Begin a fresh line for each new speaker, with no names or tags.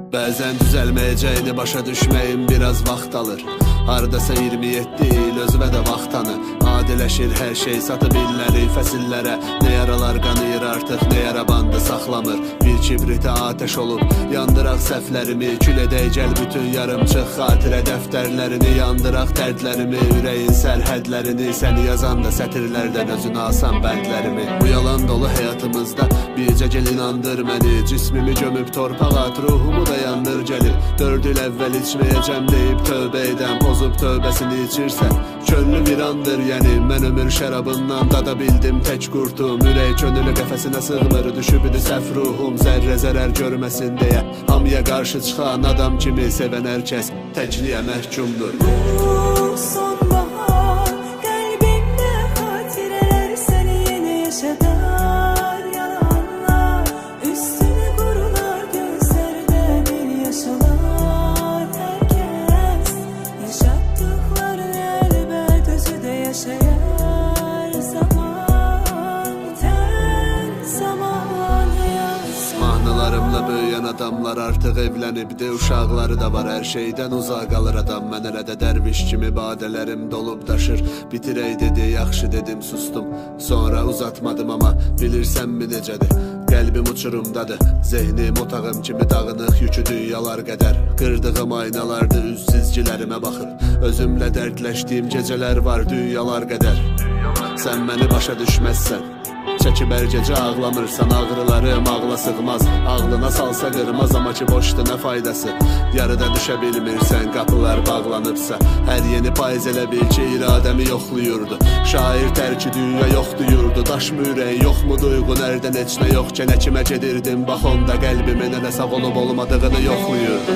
Bəzən düzəlməyəcəyini başa düşməyim biraz vaxt alır. Haradasa 27 il özümə də vaxt tanı. Adiləşir hər şey, satıb illəri, fəsillərə. Nə yaralar qanıyır artıq, nə yara bandı saxlamır. Bir kibritə atəş olub, yandıraq səhvlərimi. Kül edək gəl bütün yarımçıq xatirə dəftərlərini. Yandıraq dərdlərimi, ürəyin sərhədlərini. Səni yazan da sətirlərdən özünə asan bəndlərimi. Bu yalan dolu həyatımızda bircə gel inandır məni. Cismimi gömüb torpaq at, ruhumu da yandır gəlir. 4 il əvvəl içməyəcəm deyib tövbə edəm. Pozub tövbəsini içirsən könlü virandır yəni. Mən ömür şərabından dada bildim tək qurtum. Ürək könülü qəfəsinə sığmır, düşüb idi səhv ruhum. Zərrə zərər görməsin deyə hamıya qarşı çıxan adam kimi sevən hər kəs təkliyə məhkumdur.
Sonbahar qəlbimdə xatirələr səni yenə yaşadar. Yalanlar üstünə qurular, gözlərdə bir yaşalar. Hər kəs yaşatdıqlarını əlbət özü də yaşayar. Zaman bitən zaman yazsın.
Mahnılarımla böyüyən adamlar artıq evlənibdi. Uşaqları da var, hər şeydən uzaq qalır adam. Mən elə də dərviş kimi badələrim dolub daşır. Bitirək dedi, yaxşı dedim, sustum. Sonra uzatmadım amma bilirsənmi necədir? Qəlbim uçurumdadır, zehnim otağım kimi dağınıq, yükü dünyalar qədər. Qırdığım aynalardır, üz çizgilərimə baxır. Özümlə dərdləşdiyim gecələr var, dünyalar qədər. Sən məni başa düşməzsən, çəkib hər gecə ağlamırsan. Ağrılarım ağla sığmaz, ağlına salsa qırmaz. Amma ki boşdur nə faydası, yarıda düşə bilmirsən. Qapılar bağlanıbsa hər yeni payız elə bil ki iradəmi yoxluyurdu. Şair tərki dünya yoxdur yurdu. Daşmı ürək, yoxmu duyğu, nərdən heç nə yox. Kənə kimə gedirdim, bax onda qəlbimin elə sağ olub olmadığını yoxluyurdu.